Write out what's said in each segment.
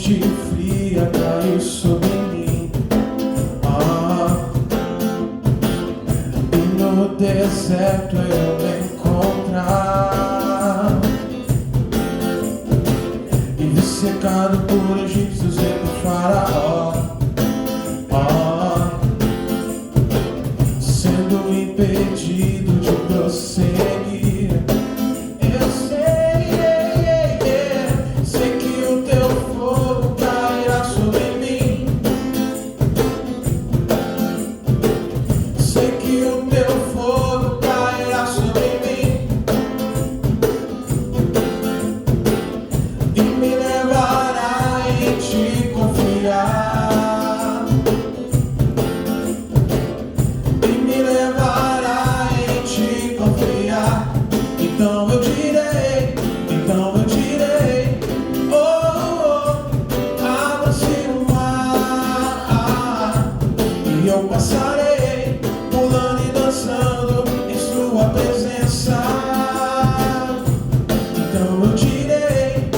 noite fria caiu sobre mim, e no deserto eu me encontrar, e vi cercado por egípcios e por faraó, sendo impedido de prosseguir. Eu sei que o teu fogo cairá sobre mim. Sei que o teu fogo cairá sobre mim e me levará em te confiar, e me levará em te confiar. Então eu direi, oh, abra-se o mar, e eu passarei pulando e dançando em sua presença. Então eu direi,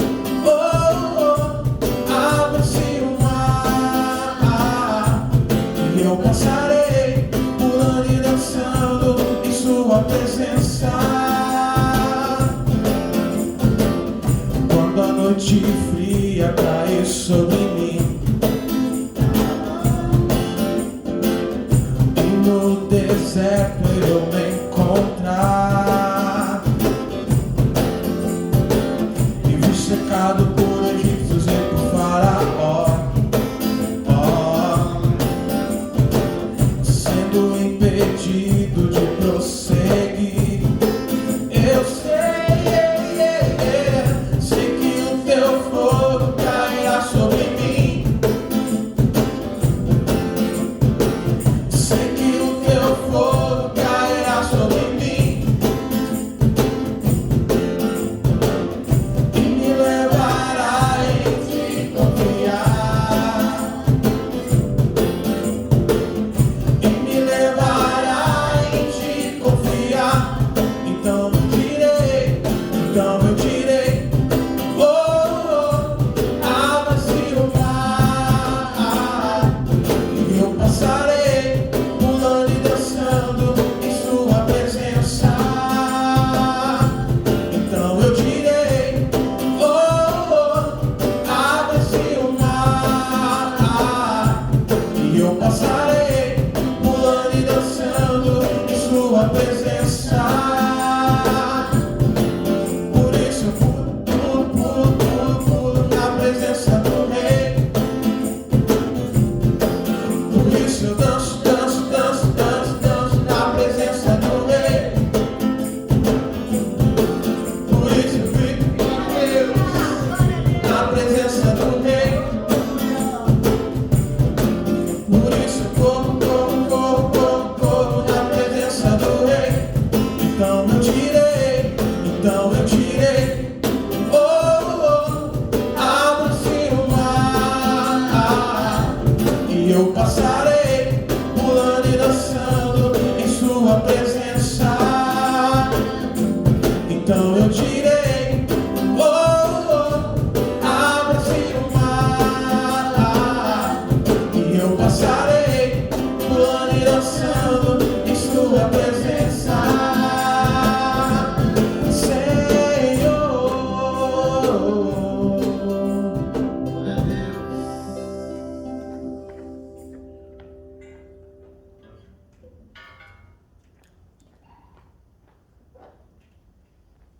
oh, abra-se o mar, e eu passarei pulando e dançando em sua presença. Quando a noite fria cai sobre mim, e no deserto eu me encontrar, e vi cercado por egípcios e por faraó, sendo impedido de prosseguir. Eu sei que o teu fogo cairá sobre mim. Sei que o teu fogo cairá sobre mim e me levará em te confiar, e me levará em te confiar. Então eu direi, oh, abra-se o mar, e eu passarei pulando e dançando em sua presença. Então eu direi, oh, abra-se o mar, e eu passarei pulando e dançando em sua presença. Por isso eu pulo na presença do Rei. Por isso eu danço na presença do Rei. Por isso eu fico com Deus na presença do Rei. Por isso eu corro na presença do Rei. Então eu direi, oh, abra-se o mar, e eu passarei pulando e dançando em sua presença. Então eu direi, oh, abra-se o mar, e eu passarei pulando e dançando em sua presença.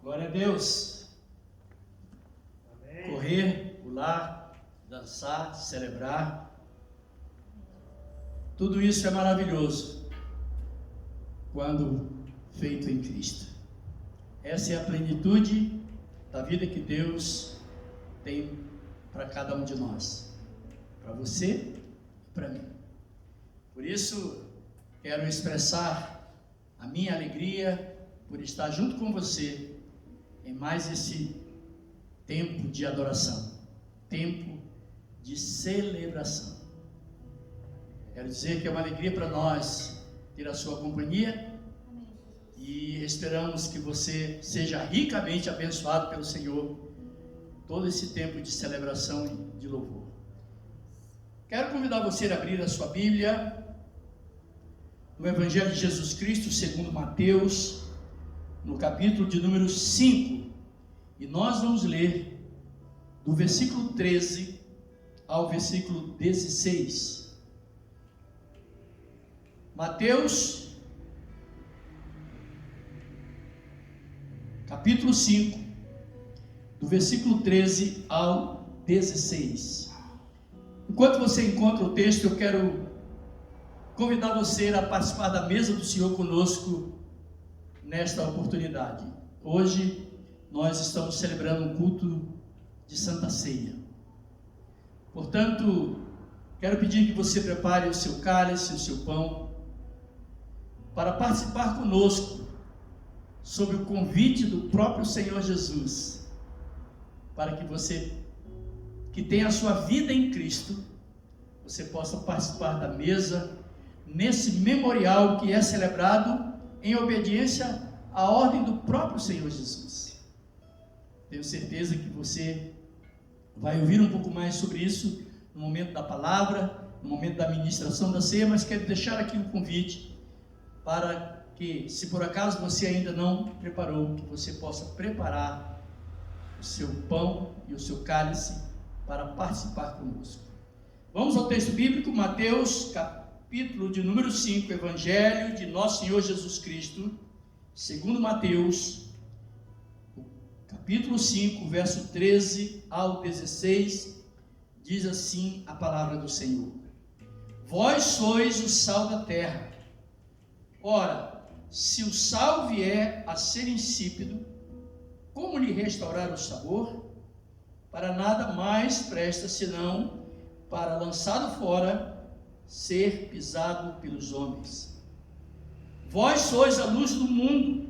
Glória a Deus. Amém. Correr, pular, dançar, celebrar. Tudo isso é maravilhoso quando feito em Cristo. Essa é a plenitude da vida que Deus tem para cada um de nós, para você e para mim. Por isso, quero expressar a minha alegria por estar junto com você em mais esse tempo de adoração, tempo de celebração. Quero dizer que é uma alegria para nós ter a sua companhia e esperamos que você seja ricamente abençoado pelo Senhor todo esse tempo de celebração e de louvor. Quero convidar você a abrir a sua Bíblia no Evangelho de Jesus Cristo segundo Mateus, no capítulo de número 5, e nós vamos ler do versículo 13 ao versículo 16. Mateus, capítulo 5, do versículo 13 ao 16. Enquanto você encontra o texto, eu quero convidar você a participar da mesa do Senhor conosco nesta oportunidade. Hoje nós estamos celebrando um culto de Santa Ceia. Portanto, quero pedir que você prepare o seu cálice, o seu pão, para participar conosco sob o convite do próprio Senhor Jesus, para que você que tem a sua vida em Cristo, você possa participar da mesa nesse memorial que é celebrado em obediência à ordem do próprio Senhor Jesus. Tenho certeza que você vai ouvir um pouco mais sobre isso no momento da palavra, no momento da ministração da ceia, mas quero deixar aqui um convite para que, se por acaso você ainda não preparou, que você possa preparar o seu pão e o seu cálice para participar conosco. Vamos ao texto bíblico, Mateus, capítulo de número 5, Evangelho de Nosso Senhor Jesus Cristo, segundo Mateus, capítulo 5, verso 13 ao 16, diz assim a palavra do Senhor: Vós sois o sal da terra. Ora, se o sal vier a ser insípido, como lhe restaurar o sabor? Para nada mais presta senão para, lançado fora, ser pisado pelos homens. Vós sois a luz do mundo.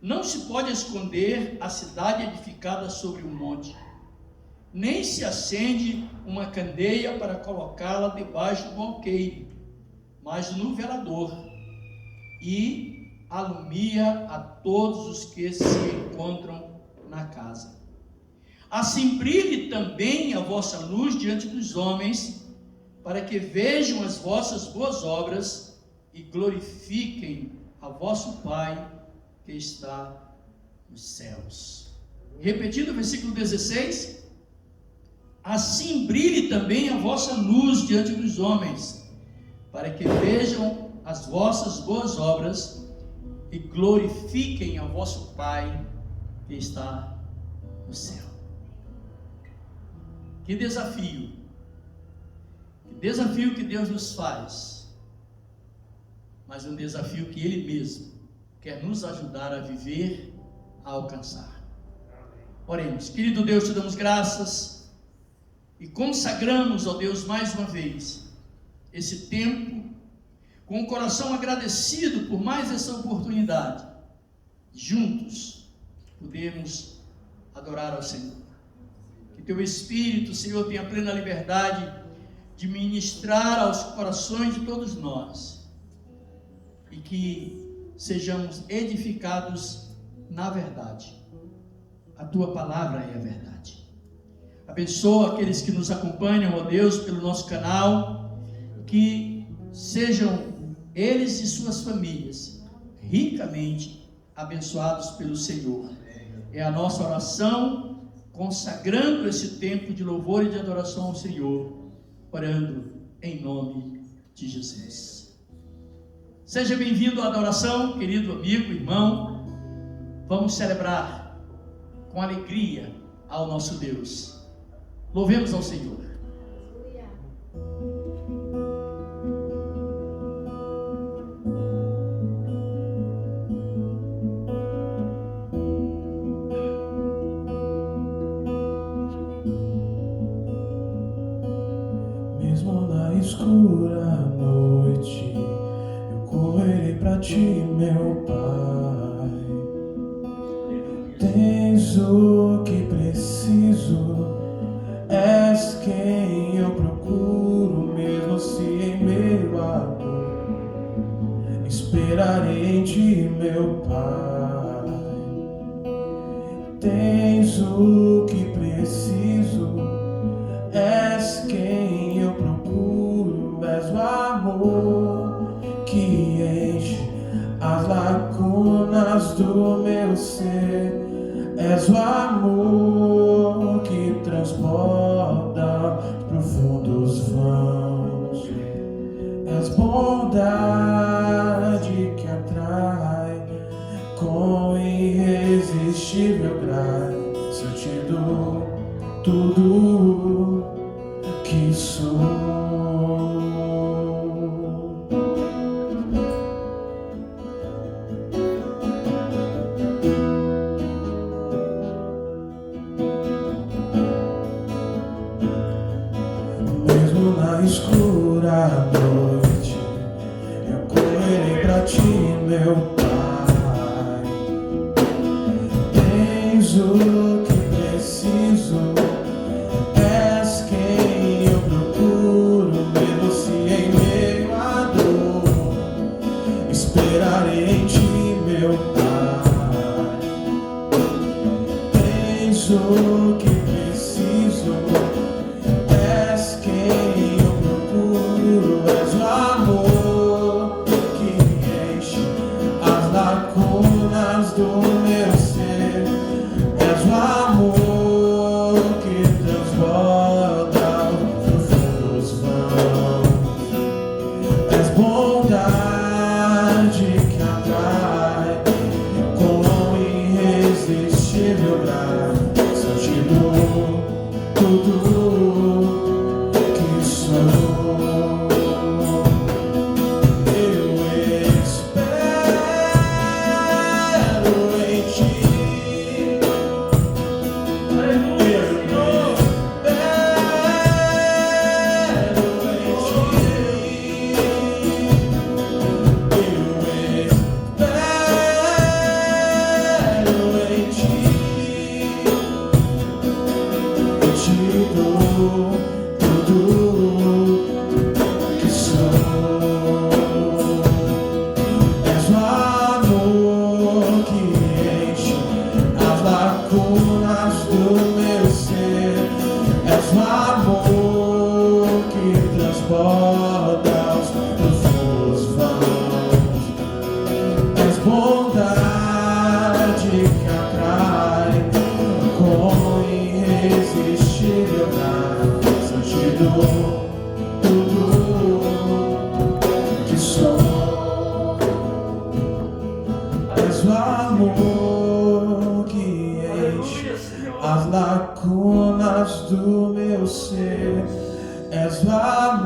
Não se pode esconder a cidade edificada sobre um monte, nem se acende uma candeia para colocá-la debaixo do alqueire, mas no velador, e alumia a todos os que se encontram na casa. Assim brilhe também a vossa luz diante dos homens, para que vejam as vossas boas obras e glorifiquem a vosso Pai que está nos céus. Repetindo o versículo 16: Assim brilhe também a vossa luz diante dos homens, para que vejam as vossas boas obras e glorifiquem a vosso Pai que está no céu. Que desafio que Deus nos faz, mas um desafio que Ele mesmo quer nos ajudar a viver, a alcançar. Oremos. Querido Deus, te damos graças e consagramos, ó Deus, mais uma vez esse tempo com o coração agradecido por mais essa oportunidade, juntos podemos adorar ao Senhor. Que teu Espírito, Senhor, tenha plena liberdade de ministrar aos corações de todos nós, e que sejamos edificados na verdade. A tua palavra é a verdade. Abençoa aqueles que nos acompanham, ó Deus, pelo nosso canal, que sejam eles e suas famílias ricamente abençoados pelo Senhor. É a nossa oração, consagrando esse tempo de louvor e de adoração ao Senhor, orando em nome de Jesus. Seja bem-vindo à adoração, querido amigo, irmão. Vamos celebrar com alegria ao nosso Deus. Louvemos ao Senhor. Escura noite, eu correrei pra ti, meu Pai. Tens o que preciso, és quem eu procuro, mesmo se em meio à dor. Esperarei em ti, meu Pai. Tens o que preciso, lacunas do meu ser. És o amor que transborda os profundos vãos. És bondade que atrai com irresistível graça. Eu te dou tudo que sou. Mesmo na escura noite, eu correrei pra ti, meu Pai. Tens o que preciso, és quem eu procuro, mesmo se em meio à dor. Esperarei em ti, meu Pai. Tens o que preciso, és quem eu procuro, és o amor que enche as lacunas do meu ser. És o amor que transborda os profundos vãos. És bondade que atrai com irresistível graça. Eu te dou tudo que sou. Eu espero em ti. Bondade que atrai com irresistível graça. Eu te dou tudo que sou. És o amor que enche as lacunas do meu ser. És o amor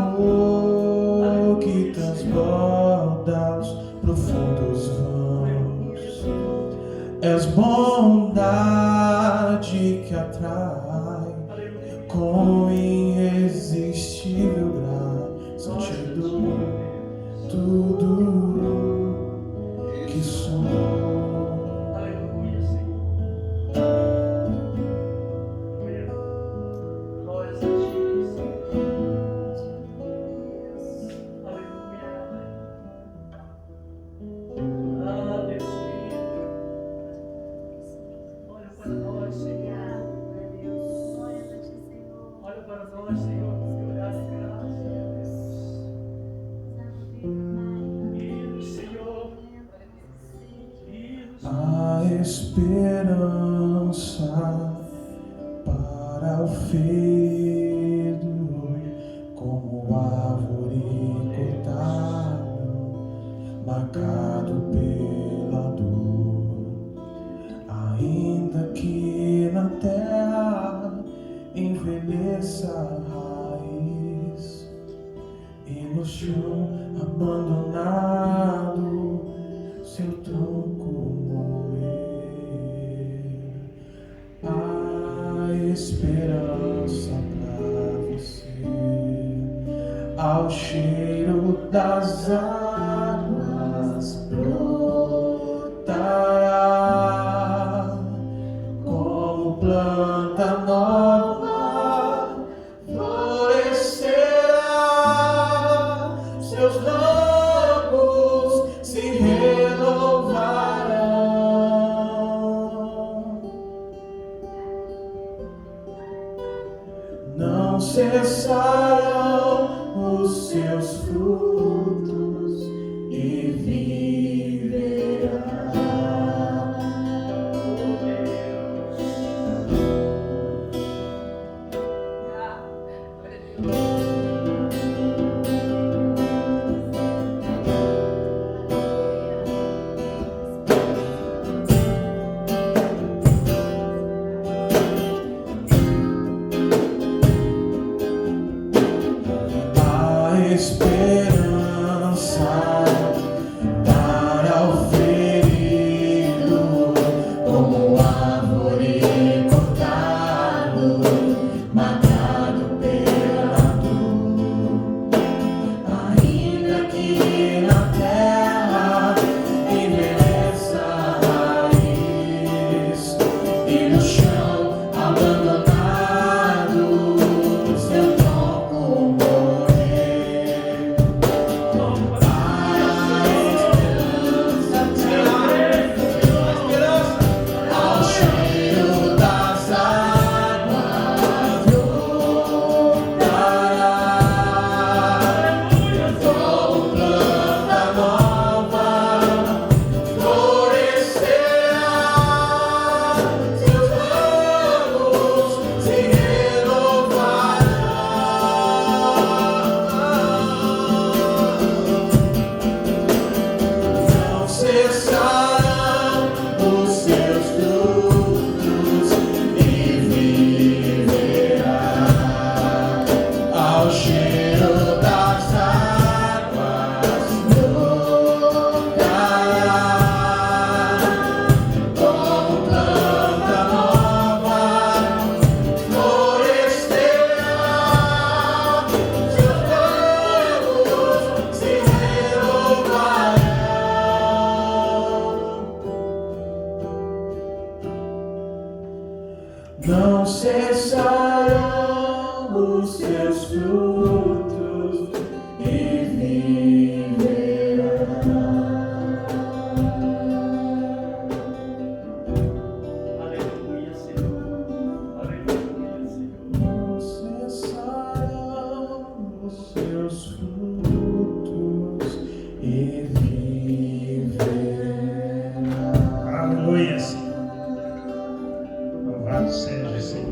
que transborda os profundos vãos. És bondade que atrai com irresistível graça. Eu te dou tudo que sou. Aleluia, Senhor. Glórias a ti, Senhor. Aleluia. Ah, Deus querido. Olha para nós, Senhor. Olha para nós, Senhor, com teu olhar de graça, Deus. Isso, Senhor. Isso. A esperança para o filho, como árvore cortada, marcado pela dor. Ainda que na terra envelheça a raiz e no chão abandonado seu tronco morrer. A esperança pra você, ao cheiro das águas brotará, como planta nova florescerá, seus ramos se renovarão. Não cessarão os seus frutos e viverá. A esperança para o ferido, como árvore cortado, matado pela dor. Ainda que na terra envelheça a raiz e no chão abandonado seu tronco morrer. Ao cheiro das águas voltará, como planta nova florescerá, seus ramos se renovarão. Não cessarão os seus frutos e viverá ao cheiro das águas voltará, como planta nova florescerá, seus ramos se renovarão. Não cessarão os seus frutos e viverá. Aleluia, Senhor. Aleluia, Senhor. Não cessarão os seus frutos e viverá. Aleluia, Senhor. Louvado seja o Senhor.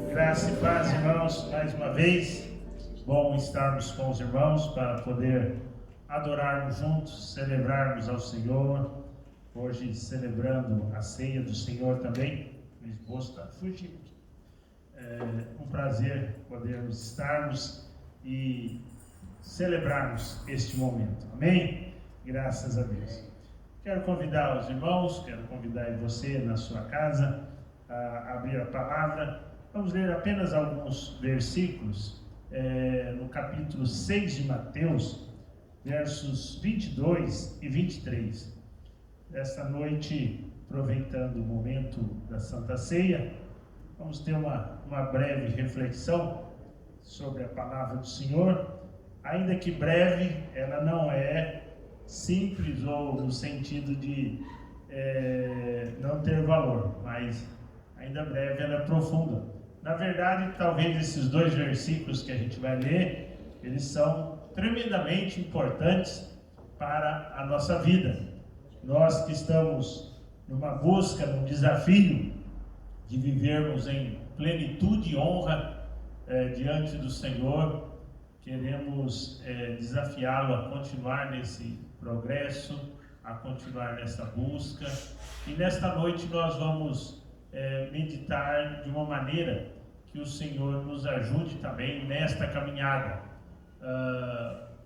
Graça e paz, irmãos, mais uma vez. Bom estarmos com os irmãos para poder adorarmos juntos, celebrarmos ao Senhor. Hoje celebrando a ceia do Senhor também. Meu esposo está fugindo. É um prazer podermos estarmos e celebrarmos este momento. Amém? Graças a Deus. Quero convidar os irmãos, quero convidar você na sua casa a abrir a palavra. Vamos ler apenas alguns versículos no capítulo 6 de Mateus, versos 22 e 23. Esta noite, aproveitando o momento da Santa Ceia, vamos ter uma breve reflexão sobre a palavra do Senhor. Ainda que breve, ela não é simples ou no sentido de não ter valor, mas ainda breve ela é profunda. Na verdade, talvez esses dois versículos que a gente vai ler, eles são tremendamente importantes para a nossa vida. Nós que estamos numa busca, num desafio de vivermos em plenitude e honra diante do Senhor, queremos desafiá-lo a continuar nesse progresso, a continuar nessa busca. E nesta noite nós vamos meditar de uma maneira que o Senhor nos ajude também nesta caminhada.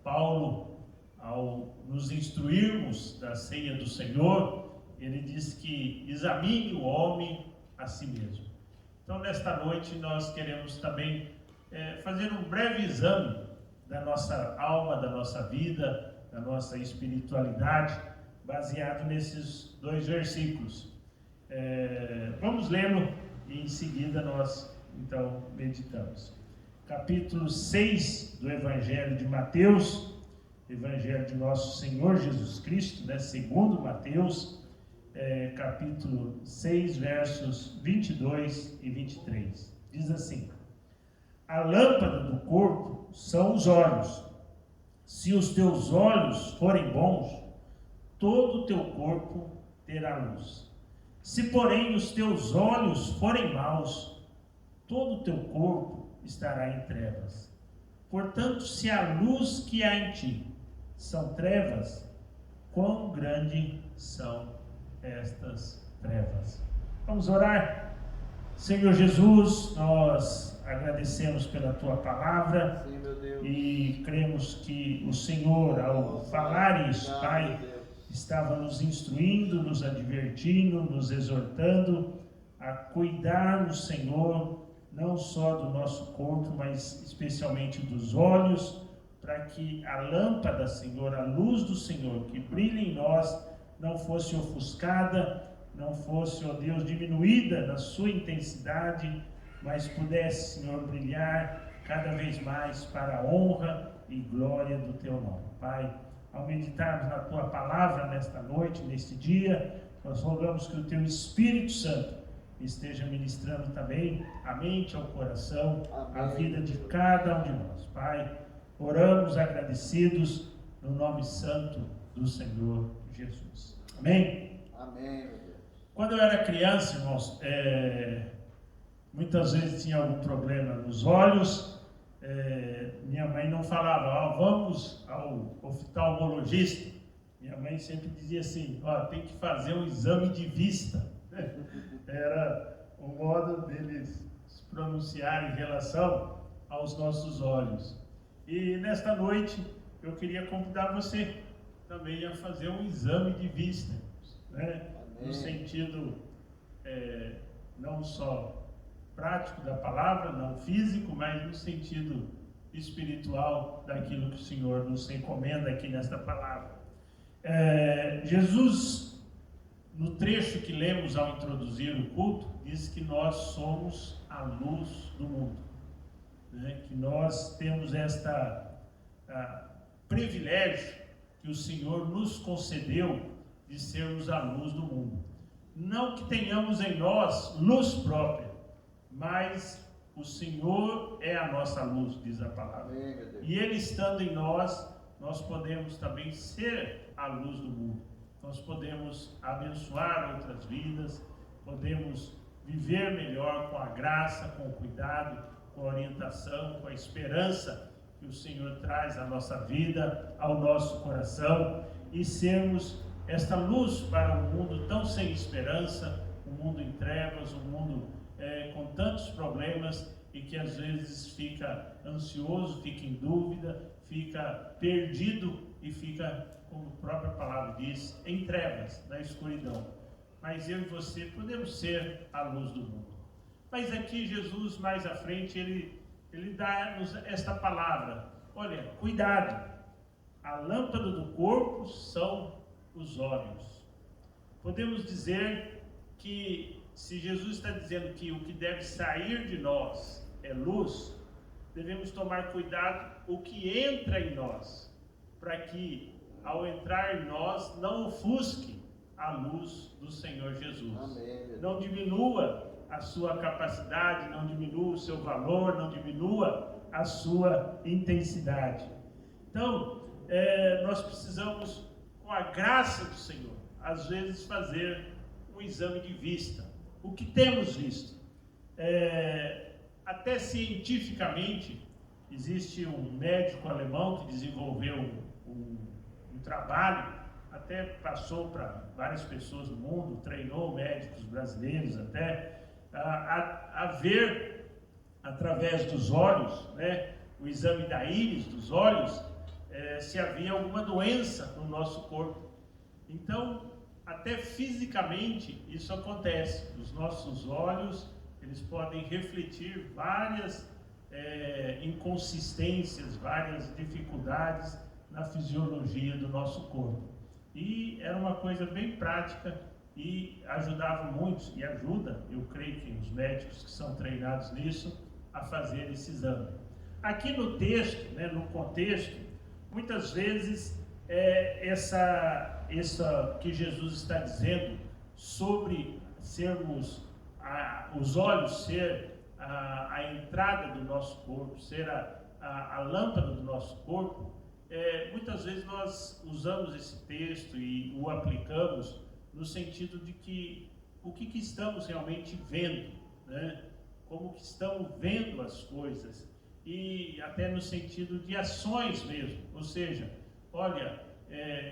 Paulo, ao nos instruirmos da ceia do Senhor, ele diz que examine o homem a si mesmo. Então, nesta noite, nós queremos também fazer um breve exame da nossa alma, da nossa vida, da nossa espiritualidade, baseado nesses dois versículos. Vamos lê-lo e em seguida nós, então, meditamos. Capítulo 6 do Evangelho de Mateus, Evangelho de Nosso Senhor Jesus Cristo, segundo Mateus, capítulo 6, versos 22 e 23. Diz assim: a lâmpada do corpo são os olhos. Se os teus olhos forem bons, todo o teu corpo terá luz. Se, porém, os teus olhos forem maus, todo o teu corpo estará em trevas. Portanto, se a luz que há em ti são trevas, quão grande são estas trevas. Vamos orar. Senhor Jesus, nós agradecemos pela Tua palavra. Sim, meu Deus. E cremos que o Senhor, ao falar isso, Obrigado, Pai, Deus. estava nos instruindo, nos advertindo, nos exortando a cuidarmos, Senhor, não só do nosso corpo, mas especialmente dos olhos, para que a lâmpada, Senhor, a luz do Senhor que brilha em nós, não fosse ofuscada, não fosse, ó Deus, diminuída na sua intensidade, mas pudesse, Senhor, brilhar cada vez mais para a honra e glória do Teu nome. Pai, ao meditarmos na Tua palavra nesta noite, neste dia, nós rogamos que o Teu Espírito Santo esteja ministrando também a mente, ao coração, a vida de cada um de nós. Pai, oramos agradecidos no nome santo do Senhor Jesus. Amém? Amém, meu Deus. Quando eu era criança, irmãos, muitas vezes tinha algum problema nos olhos, minha mãe não falava, vamos ao oftalmologista. Minha mãe sempre dizia assim, tem que fazer um exame de vista. Era o modo deles se pronunciar em relação aos nossos olhos. E nesta noite eu queria convidar você também a fazer um exame de vista, né? No sentido não só prático da palavra, não físico, mas no sentido espiritual daquilo que o Senhor nos encomenda aqui nesta palavra. Jesus, no trecho que lemos ao introduzir o culto, diz que nós somos a luz do mundo, né? Que nós temos privilégio que o Senhor nos concedeu de sermos a luz do mundo. Não que tenhamos em nós luz própria, mas o Senhor é a nossa luz, diz a palavra. Amém, meu Deus. E Ele estando em nós, nós podemos também ser a luz do mundo. Nós podemos abençoar outras vidas, podemos viver melhor com a graça, com o cuidado, com a orientação, com a esperança que o Senhor traz à nossa vida, ao nosso coração, e sermos esta luz para um mundo tão sem esperança, um mundo em trevas, um mundo com tantos problemas e que às vezes fica ansioso, fica em dúvida, fica perdido e fica, como a própria palavra diz, em trevas, na escuridão. Mas eu e você podemos ser a luz do mundo. Mas aqui Jesus, mais à frente, ele dá-nos esta palavra. Olha, cuidado, a lâmpada do corpo são os olhos. Podemos dizer que se Jesus está dizendo que o que deve sair de nós é luz, devemos tomar cuidado o que entra em nós, para que ao entrar em nós não ofusque a luz do Senhor Jesus. Amém. Não diminua a sua capacidade, não diminua o seu valor, não diminua a sua intensidade. Então, nós precisamos, com a graça do Senhor, às vezes fazer um exame de vista. O que temos visto? Até cientificamente, existe um médico alemão que desenvolveu um trabalho, até passou para várias pessoas do mundo, treinou médicos brasileiros até, a ver através dos olhos, né, o exame da íris dos olhos, se havia alguma doença no nosso corpo. Então, até fisicamente isso acontece. Os nossos olhos, eles podem refletir várias inconsistências, várias dificuldades na fisiologia do nosso corpo. E era uma coisa bem prática e ajudava muitos, e ajuda, eu creio que os médicos que são treinados nisso, a fazer esse exame. Aqui no texto, né, no contexto, muitas vezes essa que Jesus está dizendo sobre sermos, os olhos ser a entrada do nosso corpo, ser a lâmpada do nosso corpo, muitas vezes nós usamos esse texto e o aplicamos no sentido de que o que estamos realmente vendo, né? como que estão vendo as coisas, e até no sentido de ações mesmo. Ou seja, olha,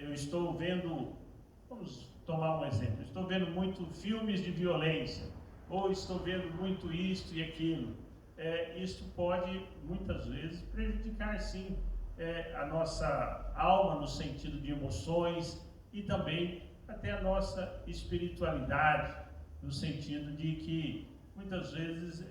eu estou vendo, vamos tomar um exemplo, estou vendo muito filmes de violência, ou estou vendo muito isto e aquilo. Isso pode, muitas vezes, prejudicar, sim, a nossa alma no sentido de emoções e também até a nossa espiritualidade, no sentido de que, muitas vezes,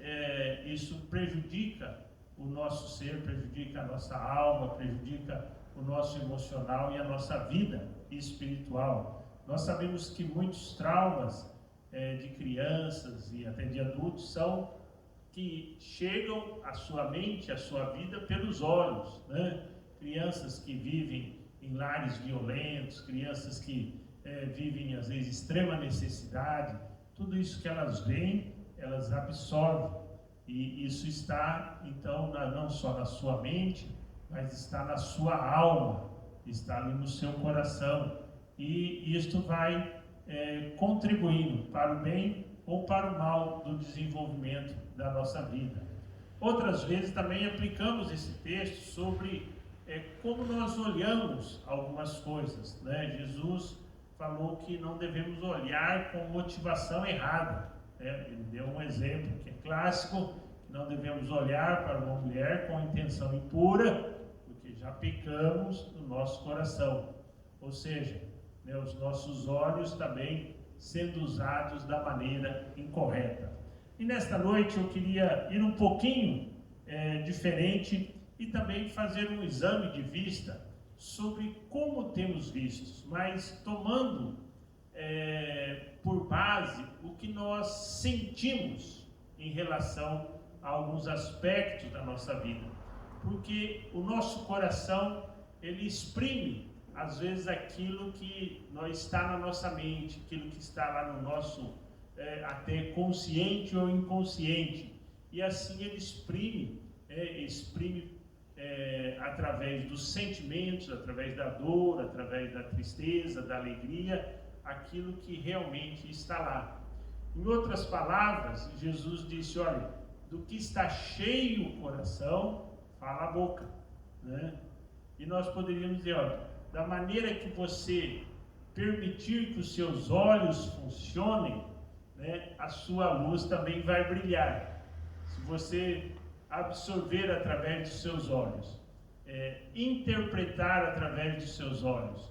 isso prejudica o nosso ser, prejudica a nossa alma, prejudica o nosso emocional e a nossa vida espiritual. Nós sabemos que muitos traumas de crianças e até de adultos são que chegam à sua mente, à sua vida pelos olhos, né? Crianças que vivem em lares violentos, crianças que vivem às vezes extrema necessidade, tudo isso que elas veem, elas absorvem, e isso está então não só na sua mente, mas está na sua alma, está ali no seu coração, e isto vai contribuindo para o bem ou para o mal do desenvolvimento da nossa vida. Outras vezes também aplicamos esse texto sobre como nós olhamos algumas coisas, né? Jesus falou que não devemos olhar com motivação errada, né? Ele deu um exemplo que é clássico, que não devemos olhar para uma mulher com intenção impura, porque já pecamos no nosso coração. Ou seja, né, os nossos olhos também sendo usados da maneira incorreta. E nesta noite eu queria ir um pouquinho diferente e também fazer um exame de vista sobre como temos vistos, mas tomando por base o que nós sentimos em relação a alguns aspectos da nossa vida. Porque o nosso coração, ele exprime às vezes aquilo que está na nossa mente, aquilo que está lá no nosso até consciente ou inconsciente, e assim ele exprime através dos sentimentos, através da dor, através da tristeza, da alegria, aquilo que realmente está lá. Em outras palavras, Jesus disse, olha, do que está cheio o coração, fala a boca, né? E nós poderíamos dizer, olha, da maneira que você permitir que os seus olhos funcionem, né, a sua luz também vai brilhar. Se você absorver através dos seus olhos, interpretar através dos seus olhos,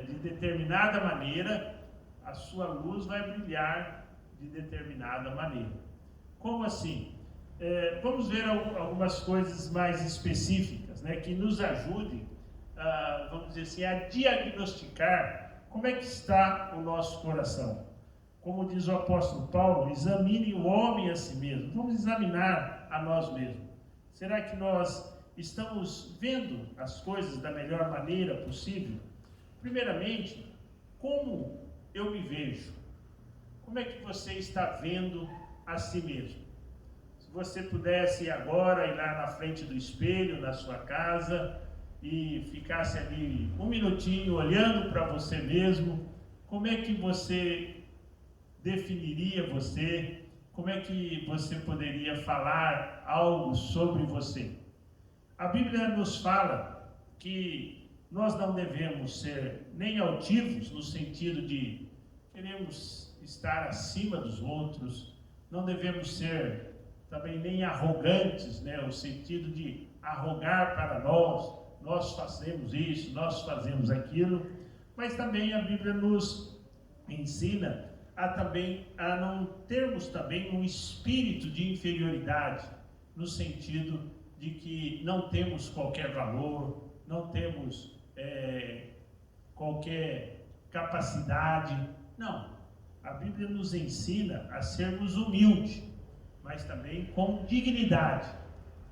de determinada maneira, a sua luz vai brilhar de determinada maneira. Como assim? Vamos ver algumas coisas mais específicas, né, que nos ajudem, vamos dizer assim, a diagnosticar como é que está o nosso coração. Como diz o apóstolo Paulo, examine o homem a si mesmo. Vamos examinar a nós mesmos. Será que nós estamos vendo as coisas da melhor maneira possível? Primeiramente, como eu me vejo? Como é que você está vendo a si mesmo? Se você pudesse agora ir lá na frente do espelho, na sua casa, e ficasse ali um minutinho olhando para você mesmo, como é que você definiria você? Como é que você poderia falar algo sobre você? A Bíblia nos fala que nós não devemos ser nem altivos, no sentido de queremos estar acima dos outros, não devemos ser também nem arrogantes, né? No sentido de arrogar para nós fazemos isso, nós fazemos aquilo, mas também a Bíblia nos ensina a não termos também um espírito de inferioridade, no sentido de que não temos qualquer valor, não temos qualquer capacidade. Não, a Bíblia nos ensina a sermos humildes, mas também com dignidade.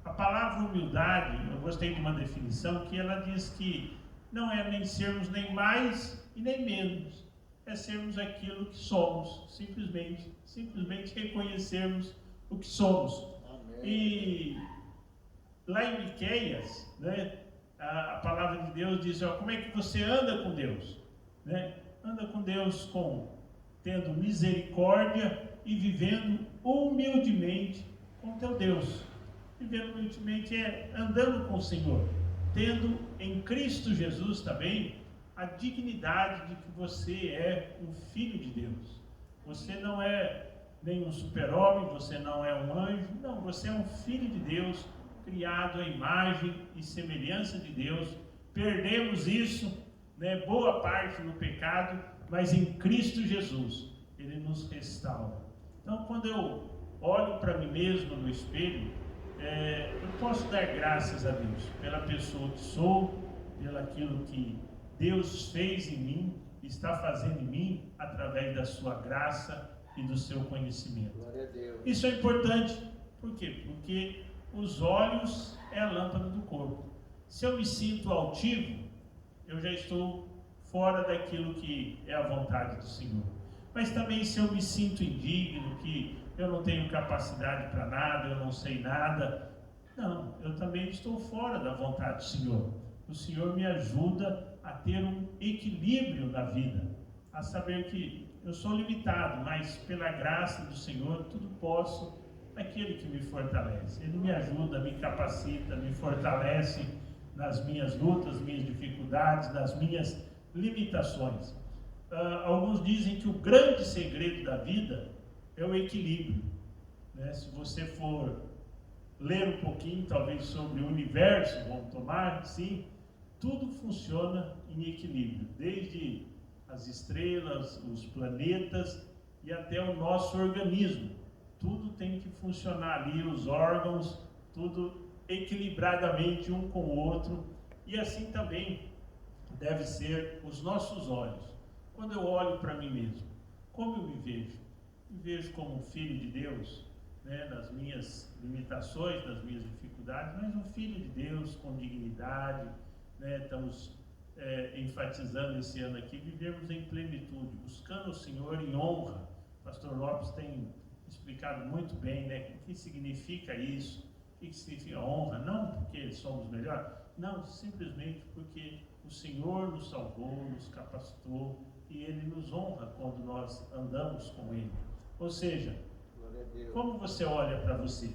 A palavra humildade, eu gostei de uma definição que ela diz que não é nem sermos nem mais e nem menos, é sermos aquilo que somos, simplesmente reconhecermos o que somos. Amém. E lá em Miqueias, né, a palavra de Deus diz, como é que você anda com Deus? Né? Anda com Deus tendo misericórdia e vivendo humildemente com teu Deus. Viver humildemente é andando com o Senhor, tendo em Cristo Jesus também a dignidade de que você é um filho de Deus. Você não é nem um super-homem, você não é um anjo, não, você é um filho de Deus, criado à imagem e semelhança de Deus. Perdemos isso, né, boa parte no pecado, mas em Cristo Jesus Ele nos restaura. Então, quando eu olho para mim mesmo no espelho, eu posso dar graças a Deus pela pessoa que sou, pelo aquilo que Deus fez em mim, está fazendo em mim através da sua graça e do seu conhecimento. Glória a Deus. Isso é importante. Por quê? Porque os olhos é a lâmpada do corpo. Se eu me sinto altivo, eu já estou fora daquilo que é a vontade do Senhor. Mas também se eu me sinto indigno, que eu não tenho capacidade para nada, eu não sei nada, não, eu também estou fora da vontade do Senhor. O Senhor me ajuda a ter um equilíbrio na vida, a saber que eu sou limitado, mas pela graça do Senhor tudo posso naquele que me fortalece. Ele me ajuda, me capacita, me fortalece nas minhas lutas, minhas dificuldades, nas minhas limitações. Alguns dizem que o grande segredo da vida é o equilíbrio, né? Se você for ler um pouquinho, talvez, sobre o universo, vamos tomar, sim, tudo funciona em equilíbrio, desde as estrelas, os planetas e até o nosso organismo. Tudo tem que funcionar ali, os órgãos, tudo equilibradamente um com o outro, e assim também deve ser os nossos olhos. Quando eu olho para mim mesmo, como eu me vejo? Me vejo como um filho de Deus, né, nas minhas limitações, nas minhas dificuldades, mas um filho de Deus com dignidade, né? Estamos enfatizando esse ano aqui, vivemos em plenitude, buscando o Senhor em honra. O pastor Lopes tem explicado muito bem, né, o que significa isso, o que significa honra, não porque somos melhores, não, simplesmente porque o Senhor nos salvou, nos capacitou, e Ele nos honra quando nós andamos com Ele. Ou seja, como você olha para você?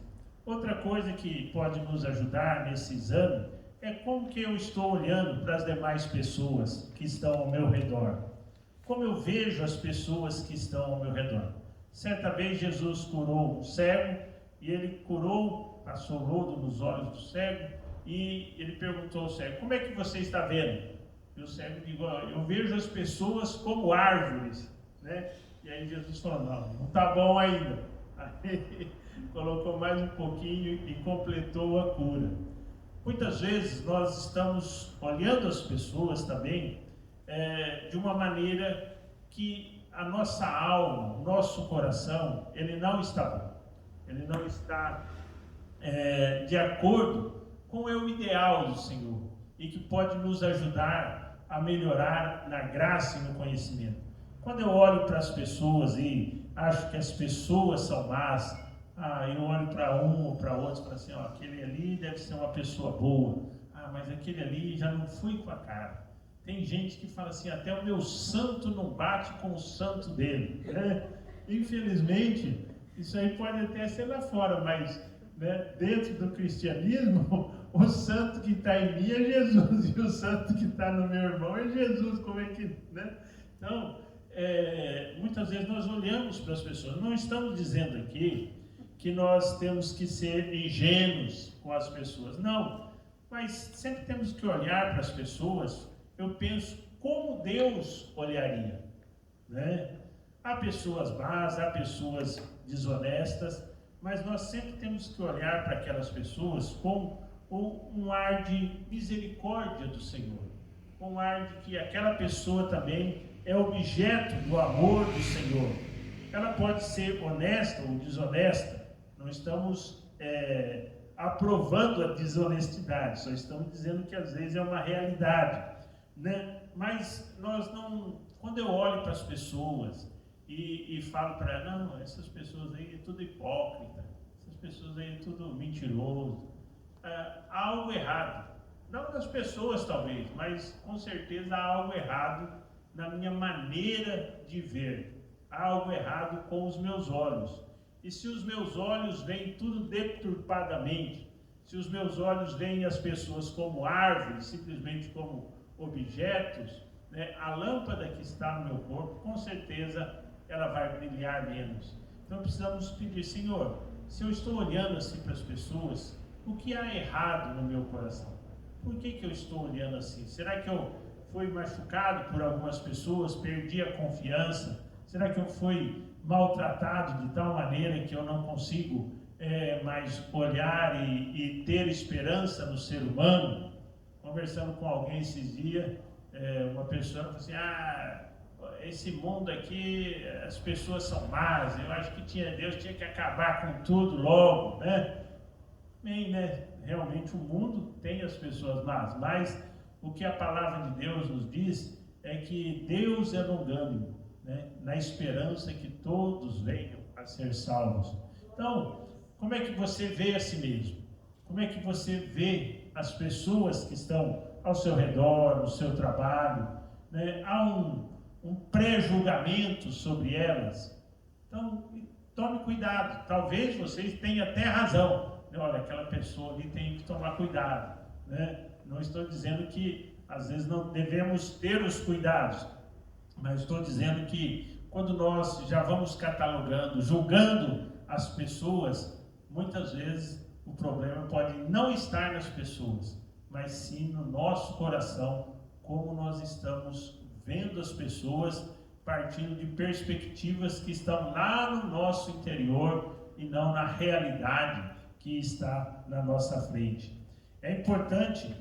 Outra coisa que pode nos ajudar nesse exame é como que eu estou olhando para as demais pessoas que estão ao meu redor. Como eu vejo as pessoas que estão ao meu redor. Certa vez Jesus curou um cego, e Ele curou, passou lodo nos olhos do cego, e Ele perguntou ao cego: como é que você está vendo? E o cego disse: eu vejo as pessoas como árvores, né? E aí Jesus falou: não está bom ainda. Aí colocou mais um pouquinho e completou a cura. Muitas vezes nós estamos olhando as pessoas também de uma maneira que a nossa alma, o nosso coração, ele não está bom. Ele não está de acordo com o ideal do Senhor, e que pode nos ajudar a melhorar na graça e no conhecimento. Quando eu olho para as pessoas e acho que as pessoas são más, eu olho para um ou para outro e falo assim: aquele ali deve ser uma pessoa boa, mas aquele ali já não fui com a cara. Tem gente que fala assim: até o meu santo não bate com o santo dele, né? Infelizmente, isso aí pode até ser lá fora, mas, né, dentro do cristianismo, o santo que está em mim é Jesus, e o santo que está no meu irmão é Jesus. Como é que, né? Então, muitas vezes nós olhamos para as pessoas. Não estamos dizendo aqui que nós temos que ser ingênuos com as pessoas, não, mas sempre temos que olhar para as pessoas, eu penso, como Deus olharia, né? Há pessoas más, há pessoas desonestas, mas nós sempre temos que olhar para aquelas pessoas com um ar de misericórdia do Senhor, com um ar de que aquela pessoa também é objeto do amor do Senhor. Ela pode ser honesta ou desonesta, não estamos aprovando a desonestidade, só estamos dizendo que às vezes é uma realidade, né? Mas nós não, quando eu olho para as pessoas e falo para ela: não, essas pessoas aí é tudo hipócrita, essas pessoas aí é tudo mentiroso, há algo errado, não das pessoas talvez, mas com certeza há algo errado na minha maneira de ver, há algo errado com os meus olhos. E se os meus olhos veem tudo deturpadamente, se os meus olhos veem as pessoas como árvores, simplesmente como objetos, né, a lâmpada que está no meu corpo, com certeza ela vai brilhar menos. Então precisamos pedir: Senhor, se eu estou olhando assim para as pessoas, o que há errado no meu coração? Por que eu estou olhando assim? Será que eu fui machucado por algumas pessoas, perdi a confiança? Será que eu fui maltratado de tal maneira que eu não consigo mais olhar e ter esperança no ser humano? Conversando com alguém esses dias, uma pessoa falou assim: esse mundo aqui, as pessoas são más, eu acho que Deus tinha que acabar com tudo logo, né? Bem, né? Realmente o mundo tem as pessoas más, mas o que a palavra de Deus nos diz é que Deus é longânimo, né? Na esperança que todos venham a ser salvos. Então, como é que você vê a si mesmo? Como é que você vê as pessoas que estão ao seu redor, no seu trabalho, né? Há um pré-julgamento sobre elas. Então, tome cuidado. Talvez vocês tenham até razão. Olha, aquela pessoa ali tem que tomar cuidado, né? Não estou dizendo que às vezes não devemos ter os cuidados, mas estou dizendo que quando nós já vamos catalogando, julgando as pessoas, muitas vezes o problema pode não estar nas pessoas, mas sim no nosso coração, como nós estamos vendo as pessoas partindo de perspectivas que estão lá no nosso interior e não na realidade que está na nossa frente. É importante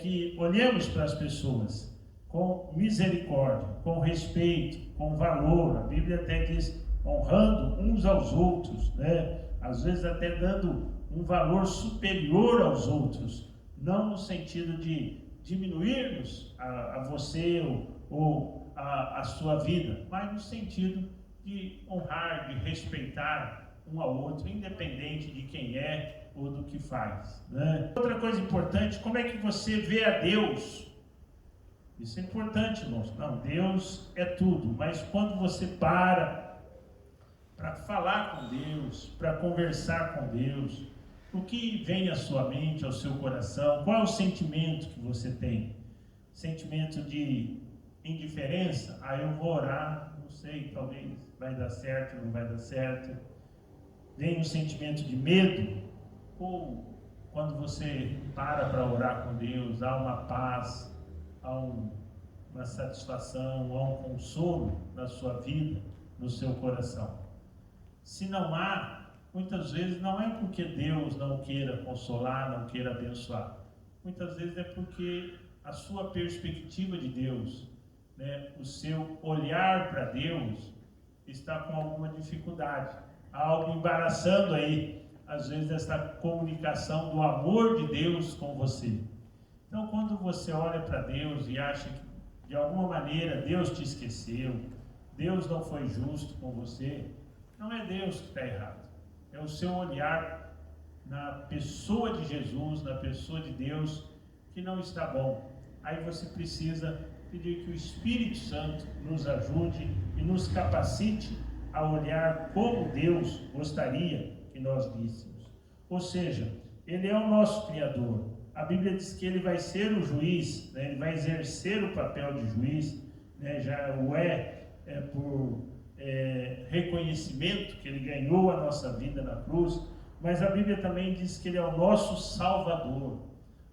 que olhemos para as pessoas com misericórdia, com respeito, com valor. A Bíblia até diz: honrando uns aos outros, né? Às vezes até dando um valor superior aos outros, não no sentido de diminuirmos a você ou a sua vida, mas no sentido de honrar, de respeitar um ao outro, independente de quem é ou do que faz, né? Outra coisa importante: como é que você vê a Deus? Isso é importante, irmãos. Não, Deus é tudo, mas quando você para falar com Deus, para conversar com Deus, o que vem à sua mente, ao seu coração? Qual é o sentimento que você tem? Sentimento de indiferença? Eu vou orar, não sei, talvez vai dar certo, não vai dar certo. Vem um sentimento de medo? Ou quando você para orar com Deus, há uma paz, há uma satisfação, há um consolo na sua vida, no seu coração? Se não há, muitas vezes não é porque Deus não queira consolar, não queira abençoar. Muitas vezes é porque a sua perspectiva de Deus, né, o seu olhar para Deus está com alguma dificuldade. Há algo embaraçando aí, às vezes, essa comunicação do amor de Deus com você. Então, quando você olha para Deus e acha que, de alguma maneira, Deus te esqueceu, Deus não foi justo com você, não é Deus que está errado. É o seu olhar na pessoa de Jesus, na pessoa de Deus, que não está bom. Aí você precisa pedir que o Espírito Santo nos ajude e nos capacite a olhar como Deus gostaria que nós víssemos. Ou seja, Ele é o nosso Criador. A Bíblia diz que Ele vai ser o juiz, né? Ele vai exercer o papel de juiz, né? Já o por reconhecimento que Ele ganhou a nossa vida na cruz, mas a Bíblia também diz que Ele é o nosso Salvador.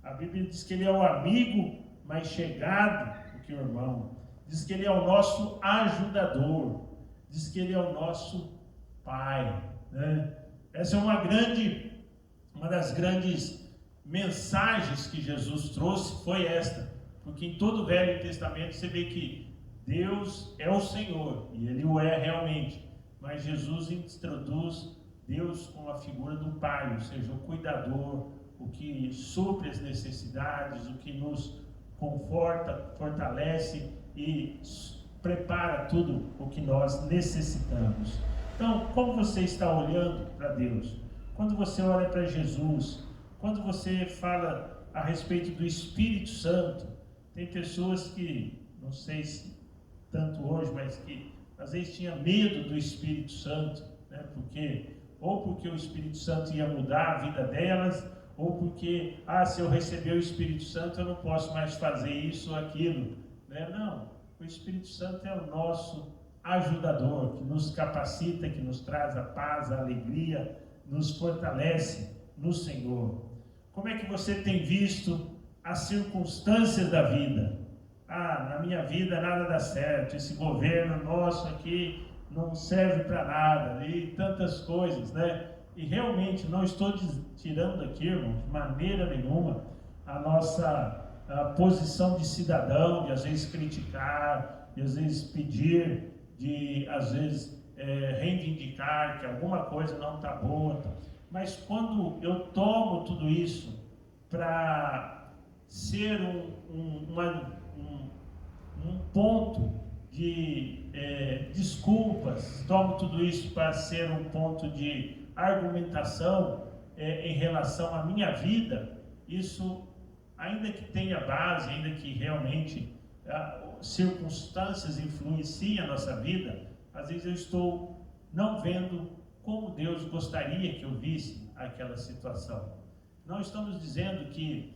A Bíblia diz que Ele é o amigo mais chegado do que o irmão. Diz que Ele é o nosso ajudador. Diz que Ele é o nosso Pai, né? Essa é uma das grandes mensagens que Jesus trouxe, foi esta, porque em todo o Velho Testamento você vê que Deus é o Senhor, e Ele o é realmente, mas Jesus introduz Deus com a figura do Pai, ou seja, o cuidador, o que supre as necessidades, o que nos conforta, fortalece e prepara tudo o que nós necessitamos. Então, como você está olhando para Deus? Quando você olha para Jesus, quando você fala a respeito do Espírito Santo, tem pessoas que, não sei se tanto hoje, mas que às vezes tinha medo do Espírito Santo, né? Ou porque o Espírito Santo ia mudar a vida delas, ou porque, se eu receber o Espírito Santo eu não posso mais fazer isso ou aquilo, né? Não, o Espírito Santo é o nosso ajudador, que nos capacita, que nos traz a paz, a alegria, nos fortalece no Senhor. Como é que você tem visto as circunstâncias da vida? Na minha vida nada dá certo, esse governo nosso aqui não serve para nada, e tantas coisas, né? E realmente não estou tirando aqui, irmão, de maneira nenhuma, a nossa posição de cidadão, de às vezes criticar, de às vezes pedir, de às vezes reivindicar que alguma coisa não está boa. Mas quando eu tomo tudo isso para ser um ponto de desculpas, tomo tudo isso para ser um ponto de argumentação em relação à minha vida, isso, ainda que tenha base, ainda que realmente circunstâncias influenciem a nossa vida, às vezes eu estou não vendo como Deus gostaria que eu visse aquela situação. Não estamos dizendo que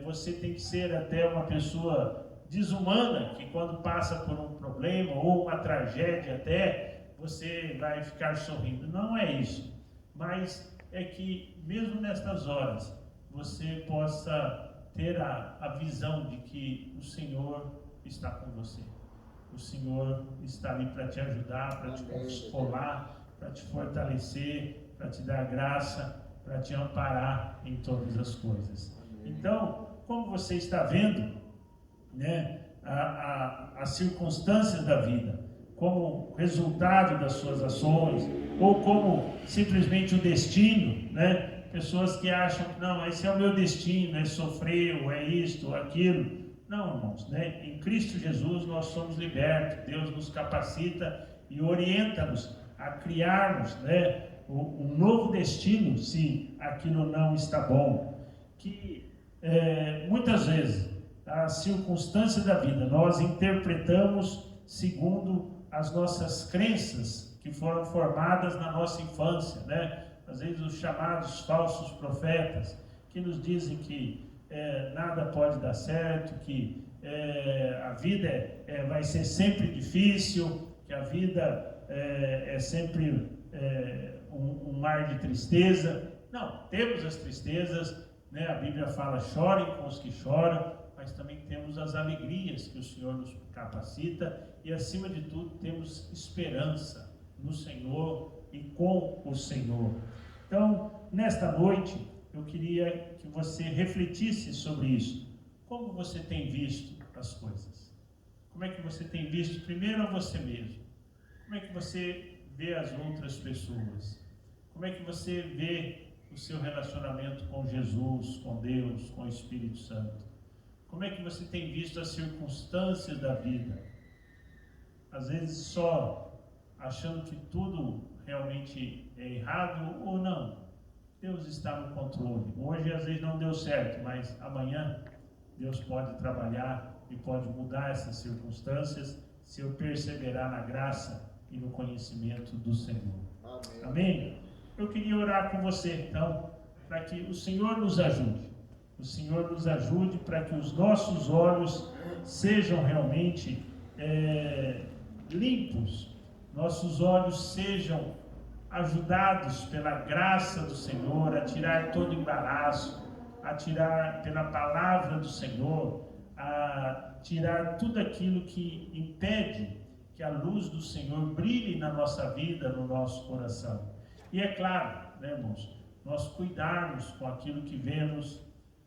você tem que ser até uma pessoa desumana, que quando passa por um problema ou uma tragédia até, você vai ficar sorrindo. Não é isso. Mas é que mesmo nestas horas, você possa ter a visão de que o Senhor está com você. O Senhor está ali para te ajudar, para te consolar, para te fortalecer, para te dar graça, para te amparar em todas as coisas. Então, como você está vendo, né, as circunstâncias da vida, como resultado das suas ações, ou como simplesmente o destino, né? Pessoas que acham que não, esse é o meu destino, é sofrer, ou é isto, ou aquilo. Não, irmãos, né? Em Cristo Jesus nós somos libertos, Deus nos capacita e orienta-nos a criarmos, né, um novo destino, se aquilo não está bom. Que muitas vezes as circunstâncias da vida nós interpretamos segundo as nossas crenças que foram formadas na nossa infância, né? Às vezes os chamados falsos profetas, que nos dizem que nada pode dar certo, que a vida vai ser sempre difícil, que a vida é sempre um mar de tristeza. Não, temos as tristezas, né? A Bíblia fala, chorem com os que choram, mas também temos as alegrias que o Senhor nos capacita e, acima de tudo, temos esperança no Senhor e com o Senhor. Então, nesta noite, eu queria que você refletisse sobre isso. Como você tem visto as coisas? Como é que você tem visto primeiro a você mesmo? Como é que você vê as outras pessoas? Como é que você vê o seu relacionamento com Jesus, com Deus, com o Espírito Santo? Como é que você tem visto as circunstâncias da vida? Às vezes só achando que tudo realmente é errado ou não. Deus está no controle. Hoje às vezes não deu certo, mas amanhã Deus pode trabalhar e pode mudar essas circunstâncias se eu perseverar na graça e no conhecimento do Senhor. Amém? Amém? Eu queria orar com você então, para que o Senhor nos ajude. O Senhor nos ajude para que os nossos olhos sejam realmente limpos, nossos olhos sejam ajudados pela graça do Senhor a tirar todo embaraço, a tirar pela palavra do Senhor, a tirar tudo aquilo que impede que a luz do Senhor brilhe na nossa vida, no nosso coração. E é claro, né, irmãos, nós cuidarmos com aquilo que vemos,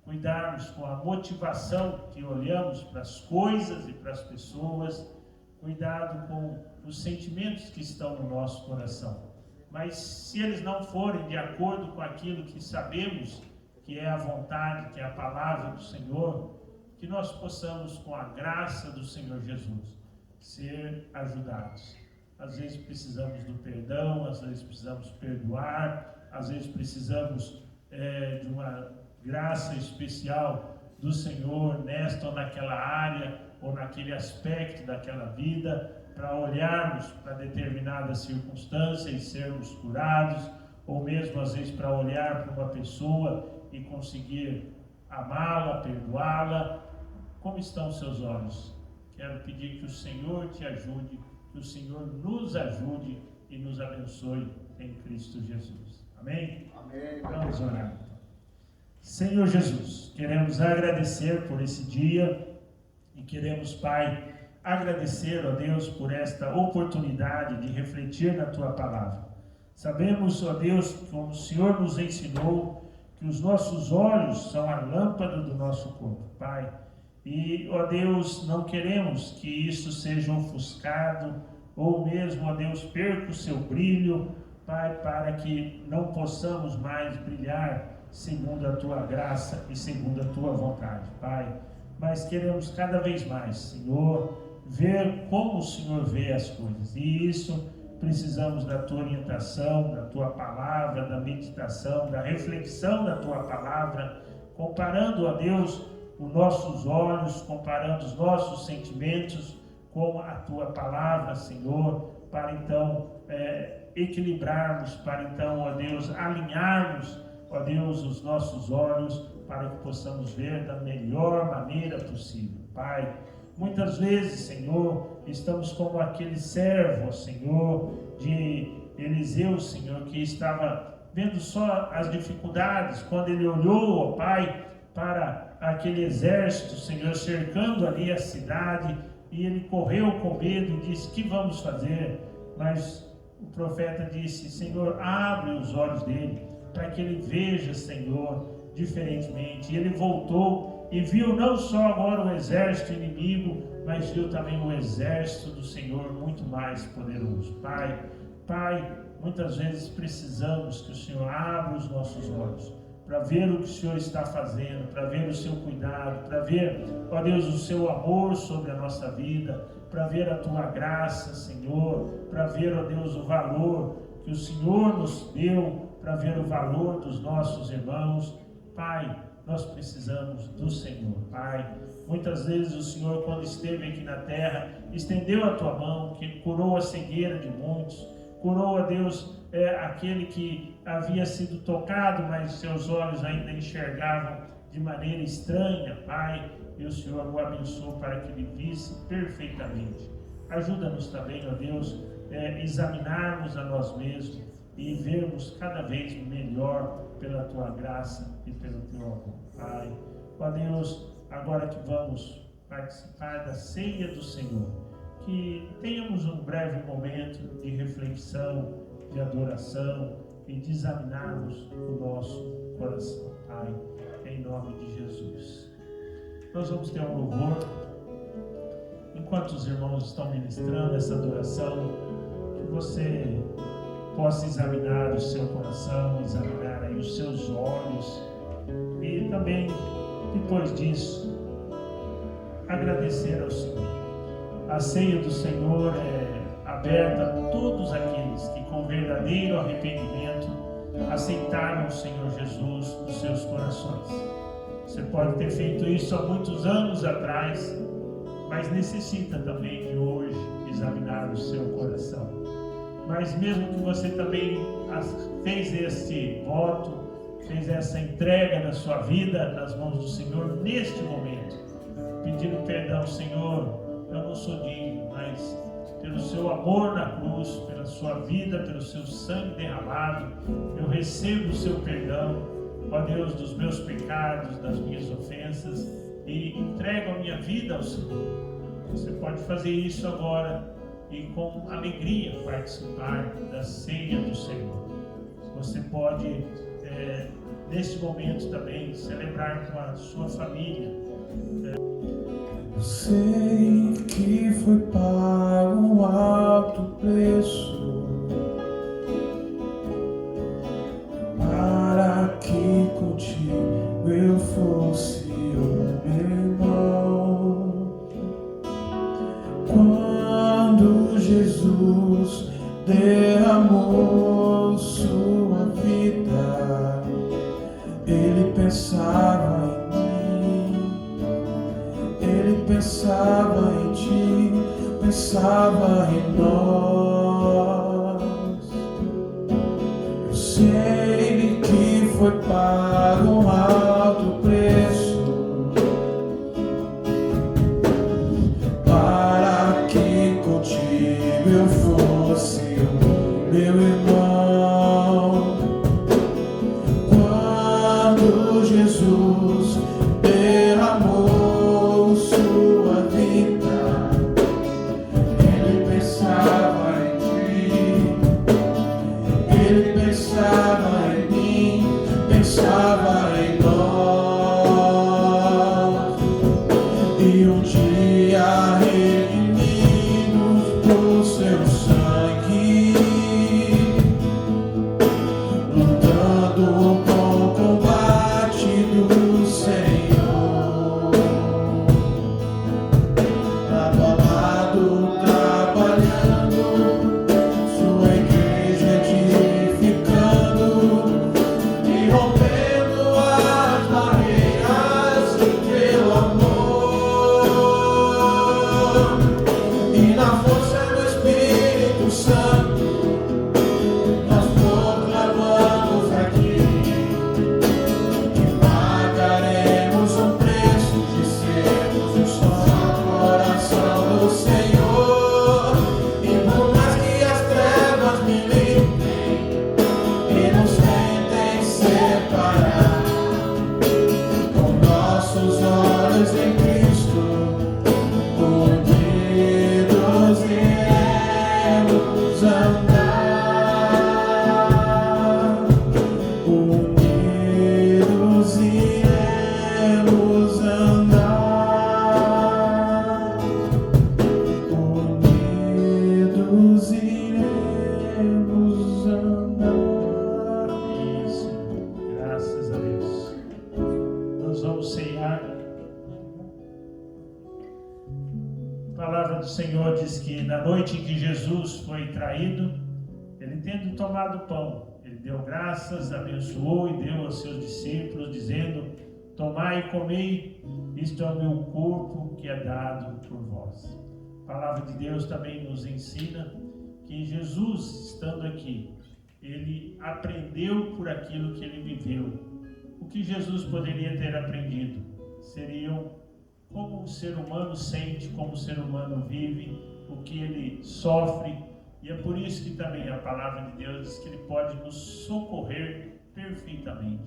cuidarmos com a motivação que olhamos para as coisas e para as pessoas, cuidado com os sentimentos que estão no nosso coração. Mas se eles não forem de acordo com aquilo que sabemos que é a vontade, que é a palavra do Senhor, que nós possamos, com a graça do Senhor Jesus, ser ajudados. Às vezes precisamos do perdão, às vezes precisamos perdoar, às vezes precisamos de uma graça especial do Senhor nesta ou naquela área, ou naquele aspecto daquela vida, para olharmos para determinada circunstância e sermos curados, ou mesmo às vezes para olhar para uma pessoa e conseguir amá-la, perdoá-la. Como estão os seus olhos? Quero pedir que o Senhor te ajude, que o Senhor nos ajude e nos abençoe em Cristo Jesus. Amém? Amém. Vamos orar. Senhor Jesus, queremos agradecer por esse dia e queremos, Pai, agradecer, ó Deus, por esta oportunidade de refletir na Tua Palavra. Sabemos, ó Deus, como o Senhor nos ensinou, que os nossos olhos são a lâmpada do nosso corpo, Pai. E, ó Deus, não queremos que isso seja ofuscado, ou mesmo, ó Deus, perca o seu brilho, Pai, para que não possamos mais brilhar segundo a Tua graça e segundo a Tua vontade, Pai. Mas queremos cada vez mais, Senhor, ver como o Senhor vê as coisas. E isso precisamos da Tua orientação, da Tua palavra, da meditação, da reflexão da Tua palavra, comparando, ó Deus, os nossos olhos, comparando os nossos sentimentos com a Tua palavra, Senhor, para então equilibrarmos, para então, ó Deus, alinharmos, ó Deus, os nossos olhos, para que possamos ver da melhor maneira possível. Pai, muitas vezes, Senhor, estamos como aquele servo, Senhor, de Eliseu, Senhor, que estava vendo só as dificuldades, quando ele olhou, ó Pai, para aquele exército, Senhor, cercando ali a cidade, e ele correu com medo e disse: que vamos fazer? Mas o profeta disse: Senhor, abre os olhos dele, para que ele veja, Senhor, diferentemente. E ele voltou e viu não só agora o exército inimigo, mas viu também o exército do Senhor muito mais poderoso. Pai, muitas vezes precisamos que o Senhor abra os nossos olhos, para ver o que o Senhor está fazendo, para ver o seu cuidado, para ver, ó Deus, o seu amor sobre a nossa vida, para ver a Tua graça, Senhor, para ver, ó Deus, o valor que o Senhor nos deu, para ver o valor dos nossos irmãos. Pai, nós precisamos do Senhor, Pai. Muitas vezes o Senhor, quando esteve aqui na terra, estendeu a Tua mão, que curou a cegueira de muitos, curou, a Deus, aquele que havia sido tocado, mas seus olhos ainda enxergavam de maneira estranha, Pai, e o Senhor o abençoou para que ele visse perfeitamente. Ajuda-nos também, ó Deus, examinarmos a nós mesmos e vermos cada vez melhor pela Tua graça e pelo Teu amor, Pai. Ó Deus, agora que vamos participar da ceia do Senhor, que tenhamos um breve momento de reflexão, de adoração e de examinarmos o nosso coração, Pai, em nome de Jesus. Nós vamos ter um louvor. Enquanto os irmãos estão ministrando essa adoração, que você possa examinar o seu coração, examinar aí os seus olhos e também, depois disso, agradecer ao Senhor. A ceia do Senhor é aberta a todos aqueles que com verdadeiro arrependimento aceitaram o Senhor Jesus nos seus corações. Você pode ter feito isso há muitos anos atrás, mas necessita também de hoje examinar o seu coração. Mas mesmo que você também fez este voto, fez essa entrega da sua vida nas mãos do Senhor neste momento, pedindo perdão, Senhor, eu não sou digno, mas pelo seu amor na cruz, pela sua vida, pelo seu sangue derramado, eu recebo o seu perdão, ó Deus, dos meus pecados, das minhas ofensas, e entrego a minha vida ao Senhor. Você pode fazer isso agora e com alegria participar da ceia do Senhor. Você pode, neste momento também, celebrar com a sua família. Eu sei que foi pago um alto preço para que contigo eu fosse o meu irmão. Quando Jesus derramou sua vida, Ele pensava em mim, Ele pensava em ti, pensava em nós. Eu sei que foi pago um alto preço para que contigo eu fosse o meu irmão. Quando Jesus derramou sua vida, ele pensava em ti, ele pensava em mim, pensava em nós. E um dia redimidos por seu sangue, lutando o bom combate do Senhor, lado a lado trabalhando, sua igreja edificando e rompendo as barreiras pelo amor. E na força do Espírito Santo nós proclamamos aqui que pagaremos o preço de sermos o só coração do Senhor. E por mais que as trevas militem e nos tentem separar, com nossos olhos em Cristo, unidos iremos andar. Unidos iremos andar. Unidos iremos andar. Isso, graças a Deus. Nós vamos ceiar. A palavra do Senhor diz que na noite em que Jesus foi traído, ele tendo tomado o pão, ele deu graças, abençoou e deu aos seus discípulos, dizendo: tomai e comei, isto é o meu corpo que é dado por vós. A palavra de Deus também nos ensina que Jesus, estando aqui, ele aprendeu por aquilo que ele viveu. O que Jesus poderia ter aprendido? Seriam como o ser humano sente, como o ser humano vive, o que ele sofre. E é por isso que também a palavra de Deus diz que ele pode nos socorrer perfeitamente.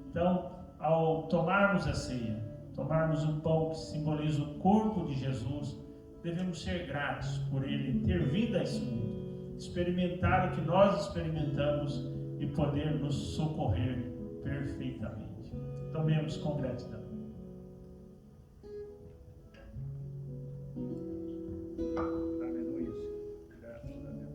Então, ao tomarmos a ceia, tomarmos o pão que simboliza o corpo de Jesus, devemos ser gratos por ele ter vindo a esse mundo, experimentar o que nós experimentamos e poder nos socorrer perfeitamente. Tomemos com gratidão. Aleluia. Graças a Deus.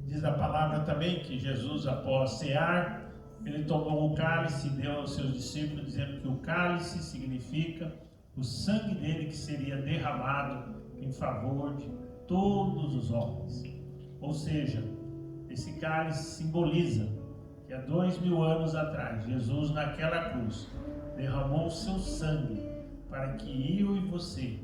Diz a palavra também que Jesus, após cear, ele tomou o cálice e deu aos seus discípulos, dizendo que o cálice significa o sangue dele que seria derramado em favor de todos os homens. Ou seja, esse cálice simboliza que há 2000 anos atrás, Jesus naquela cruz derramou o seu sangue para que eu e você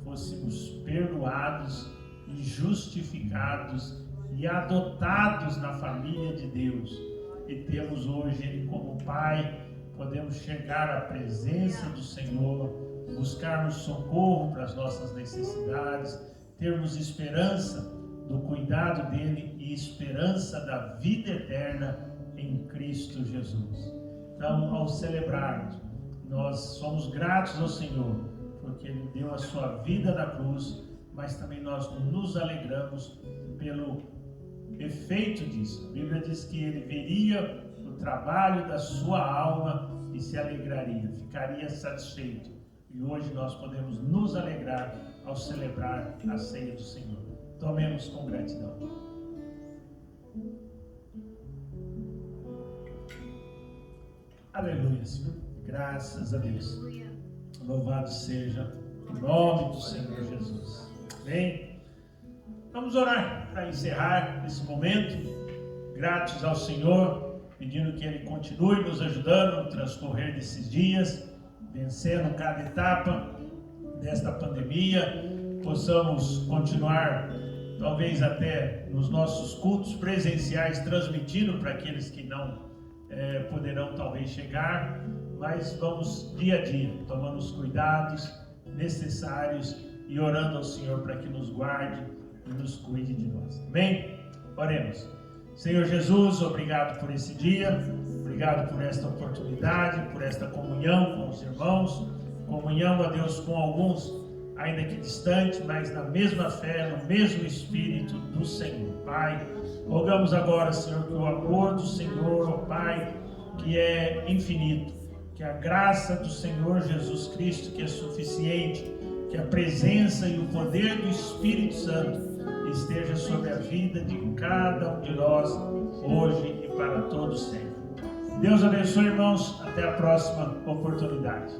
fôssemos perdoados e justificados e adotados na família de Deus. E temos hoje Ele como Pai, podemos chegar à presença do Senhor, buscarmos socorro para as nossas necessidades, termos esperança do cuidado dEle e esperança da vida eterna em Cristo Jesus. Então, ao celebrarmos, nós somos gratos ao Senhor, porque Ele deu a sua vida na cruz, mas também nós nos alegramos pelo efeito disso. A Bíblia diz que Ele veria o trabalho da sua alma e se alegraria, ficaria satisfeito. E hoje nós podemos nos alegrar ao celebrar a ceia do Senhor. Tomemos com gratidão. Aleluia, Senhor. Graças a Deus. Louvado seja o nome do Senhor Jesus. Amém? Vamos orar para encerrar esse momento. Gratos ao Senhor pedindo que Ele continue nos ajudando no transcorrer desses dias, vencendo cada etapa desta pandemia, possamos continuar, talvez até nos nossos cultos presenciais, transmitindo para aqueles que não poderão talvez chegar, mas vamos dia a dia, tomando os cuidados necessários e orando ao Senhor para que nos guarde e nos cuide de nós. Amém? Oremos. Senhor Jesus, obrigado por esse dia, obrigado por esta oportunidade, por esta comunhão com os irmãos, comunhão, a Deus, com alguns, ainda que distante, mas na mesma fé, no mesmo Espírito do Senhor. Pai, rogamos agora, Senhor, que o amor do Senhor, ó Pai, que é infinito, que a graça do Senhor Jesus Cristo, que é suficiente, que a presença e o poder do Espírito Santo esteja sobre a vida de cada um de nós, hoje e para todos sempre. Deus abençoe, irmãos. Até a próxima oportunidade.